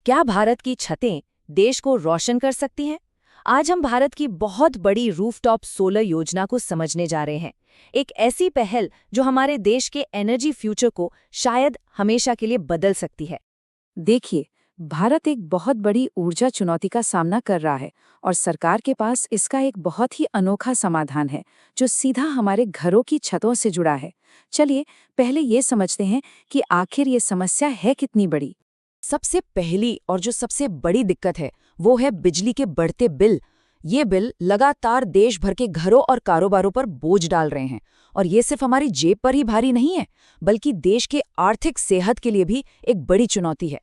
क्या भारत की छतें देश को रोशन कर सकती हैं? आज हम भारत की बहुत बड़ी रूफटॉप सोलर योजना को समझने जा रहे हैं। एक ऐसी पहल जो हमारे देश के एनर्जी फ्यूचर को शायद हमेशा के लिए बदल सकती है। देखिए, भारत एक बहुत बड़ी ऊर्जा चुनौती का सामना कर रहा है और सरकार के पास इसका एक बहुत ही अनोखा समाधान है जो सीधा हमारे घरों की छतों से जुड़ा है। चलिए पहले ये समझते हैं कि आखिर ये समस्या है कितनी बड़ी। सबसे पहली और जो सबसे बड़ी दिक्कत है वो है बिजली के बढ़ते बिल। ये बिल लगातार देश भर के घरों और कारोबारों पर बोझ डाल रहे हैं और ये सिर्फ हमारी जेब पर ही भारी नहीं है, बल्कि देश के आर्थिक सेहत के लिए भी एक बड़ी चुनौती है।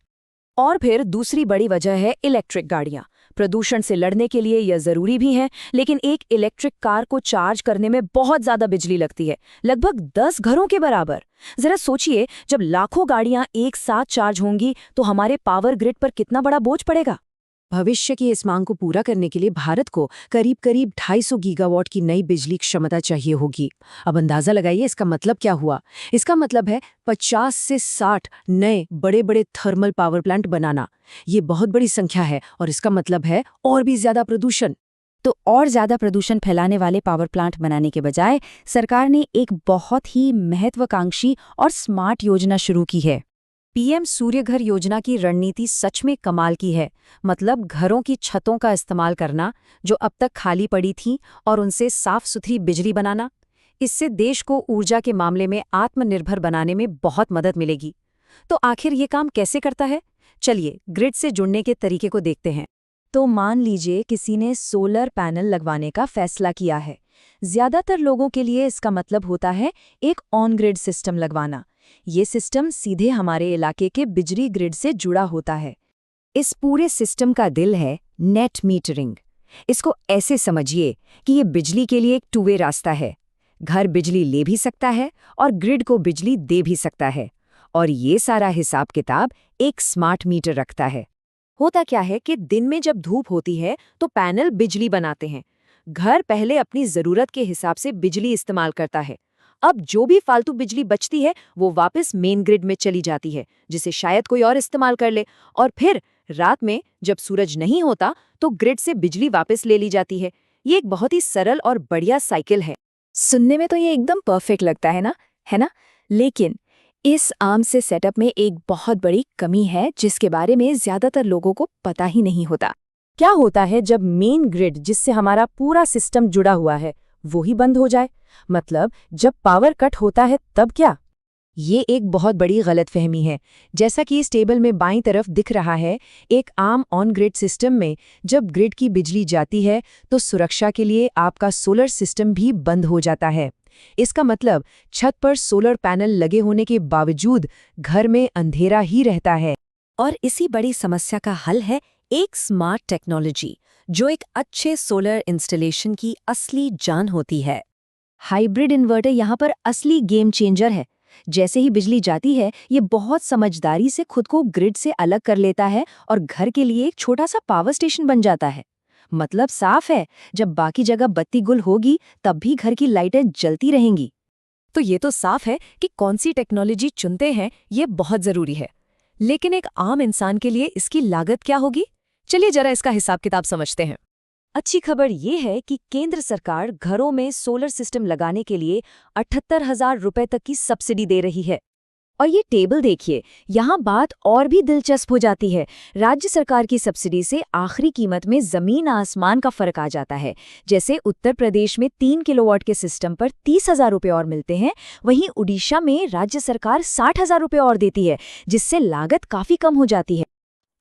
और फिर दूसरी बड़ी वजह है इलेक्ट्रिक गाड़ियां। प्रदूषण से लड़ने के लिए यह जरूरी भी है, लेकिन एक इलेक्ट्रिक कार को चार्ज करने में बहुत ज्यादा बिजली लगती है, लगभग 10 घरों के बराबर। जरा सोचिए, जब लाखों गाड़ियां एक साथ चार्ज होंगी तो हमारे पावर ग्रिड पर कितना बड़ा बोझ पड़ेगा। भविष्य की इस मांग को पूरा करने के लिए भारत को करीब 250 गीगावाट की नई बिजली क्षमता चाहिए होगी। अब अंदाजा लगाइए इसका मतलब क्या हुआ। इसका मतलब है 50 से 60 नए बड़े बड़े थर्मल पावर प्लांट बनाना। ये बहुत बड़ी संख्या है और इसका मतलब है और भी ज्यादा प्रदूषण। तो और ज्यादा प्रदूषण फैलाने वाले पावर प्लांट बनाने के बजाय सरकार ने एक बहुत ही महत्वाकांक्षी और स्मार्ट योजना शुरू की है। पीएम सूर्यघर योजना की रणनीति सच में कमाल की है। मतलब घरों की छतों का इस्तेमाल करना जो अब तक खाली पड़ी थीं और उनसे साफ सुथरी बिजली बनाना। इससे देश को ऊर्जा के मामले में आत्मनिर्भर बनाने में बहुत मदद मिलेगी। तो आखिर ये काम कैसे करता है? चलिए ग्रिड से जुड़ने के तरीके को देखते हैं। तो मान लीजिए किसी ने सोलर पैनल लगवाने का फैसला किया है। ज्यादातर लोगों के लिए इसका मतलब होता है एक ऑन ग्रिड सिस्टम लगवाना। ये सिस्टम सीधे हमारे इलाके के बिजली ग्रिड से जुड़ा होता है। इस पूरे सिस्टम का दिल है नेट मीटरिंग। इसको ऐसे समझिए कि ये बिजली के लिए एक टू वे रास्ता है। घर बिजली ले भी सकता है और ग्रिड को बिजली दे भी सकता है, और ये सारा हिसाब किताब एक स्मार्ट मीटर रखता है। होता क्या है कि दिन में जब धूप होती है तो पैनल बिजली बनाते हैं। घर पहले अपनी जरूरत के हिसाब से बिजली इस्तेमाल करता है। अब जो भी फालतू बिजली बचती है वो वापस मेन ग्रिड में चली जाती है, जिसे शायद कोई और इस्तेमाल कर ले। और फिर रात में जब सूरज नहीं होता तो ग्रिड से बिजली वापस ले ली जाती है। ये एक बहुत ही सरल और बढ़िया साइकिल है। सुनने में तो ये एकदम परफेक्ट लगता है ना? लेकिन इस आम से सेटअप में एक बहुत बड़ी कमी है जिसके बारे में ज्यादातर लोगों को पता ही नहीं होता। क्या होता है जब मेन ग्रिड, जिससे हमारा पूरा सिस्टम जुड़ा हुआ है, वो ही बंद हो जाए? मतलब जब पावर कट होता है तब क्या? ये एक बहुत बड़ी गलतफहमी है। जैसा कि इस टेबल में बाईं तरफ दिख रहा है, एक आम ऑन ग्रिड सिस्टम में जब ग्रिड की बिजली जाती है तो सुरक्षा के लिए आपका सोलर सिस्टम भी बंद हो जाता है। इसका मतलब छत पर सोलर पैनल लगे होने के बावजूद घर में अंधेरा ही रहता है। और इसी बड़ी समस्या का हल है एक स्मार्ट टेक्नोलॉजी, जो एक अच्छे सोलर इंस्टॉलेशन की असली जान होती है। हाइब्रिड इन्वर्टर यहाँ पर असली गेम चेंजर है। जैसे ही बिजली जाती है, ये बहुत समझदारी से खुद को ग्रिड से अलग कर लेता है और घर के लिए एक छोटा सा पावर स्टेशन बन जाता है। मतलब साफ है, जब बाकी जगह बत्ती गुल होगी तब भी घर की लाइटें जलती रहेंगी। तो ये तो साफ है कि कौन सी टेक्नोलॉजी चुनते हैं ये बहुत जरूरी है। लेकिन एक आम इंसान के लिए इसकी लागत क्या होगी? चलिए जरा इसका हिसाब किताब समझते हैं। अच्छी खबर ये है कि केंद्र सरकार घरों में सोलर सिस्टम लगाने के लिए 78,000 रुपए तक की सब्सिडी दे रही है। और ये टेबल देखिए, यहाँ बात और भी दिलचस्प हो जाती है। राज्य सरकार की सब्सिडी से आखिरी कीमत में जमीन आसमान का फर्क आ जाता है। जैसे उत्तर प्रदेश में 3 किलोवाट के सिस्टम पर 30,000 रुपये और मिलते हैं, वहीं उड़ीसा में राज्य सरकार 60,000 रुपये और देती है, जिससे लागत काफी कम हो जाती है।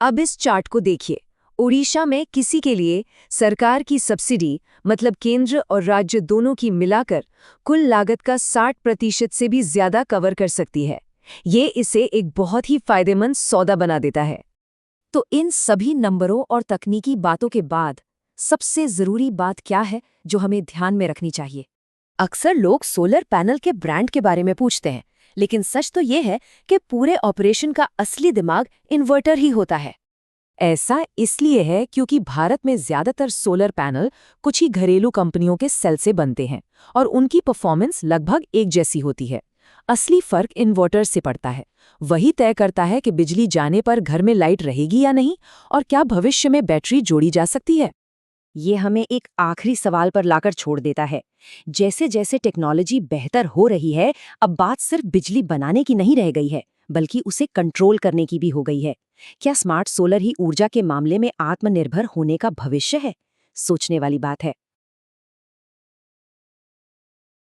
अब इस चार्ट को देखिए। उड़ीसा में किसी के लिए सरकार की सब्सिडी, मतलब केंद्र और राज्य दोनों की मिलाकर, कुल लागत का 60% से भी ज्यादा कवर कर सकती है। ये इसे एक बहुत ही फायदेमंद सौदा बना देता है। तो इन सभी नंबरों और तकनीकी बातों के बाद सबसे जरूरी बात क्या है जो हमें ध्यान में रखनी चाहिए? अक्सर लोग सोलर पैनल के ब्रांड के बारे में पूछते हैं, लेकिन सच तो ये है कि पूरे ऑपरेशन का असली दिमाग इन्वर्टर ही होता है। ऐसा इसलिए है क्योंकि भारत में ज्यादातर सोलर पैनल कुछ ही घरेलू कंपनियों के सेल से बनते हैं और उनकी परफॉर्मेंस लगभग एक जैसी होती है। असली फर्क इन्वर्टर से पड़ता है। वही तय करता है कि बिजली जाने पर घर में लाइट रहेगी या नहीं और क्या भविष्य में बैटरी जोड़ी जा सकती है। ये हमें एक आखिरी सवाल पर लाकर छोड़ देता है। जैसे जैसे टेक्नोलॉजी बेहतर हो रही है, अब बात सिर्फ बिजली बनाने की नहीं रह गई है, बल्कि उसे कंट्रोल करने की भी हो गई है। क्या स्मार्ट सोलर ही ऊर्जा के मामले में आत्मनिर्भर होने का भविष्य है? सोचने वाली बात है।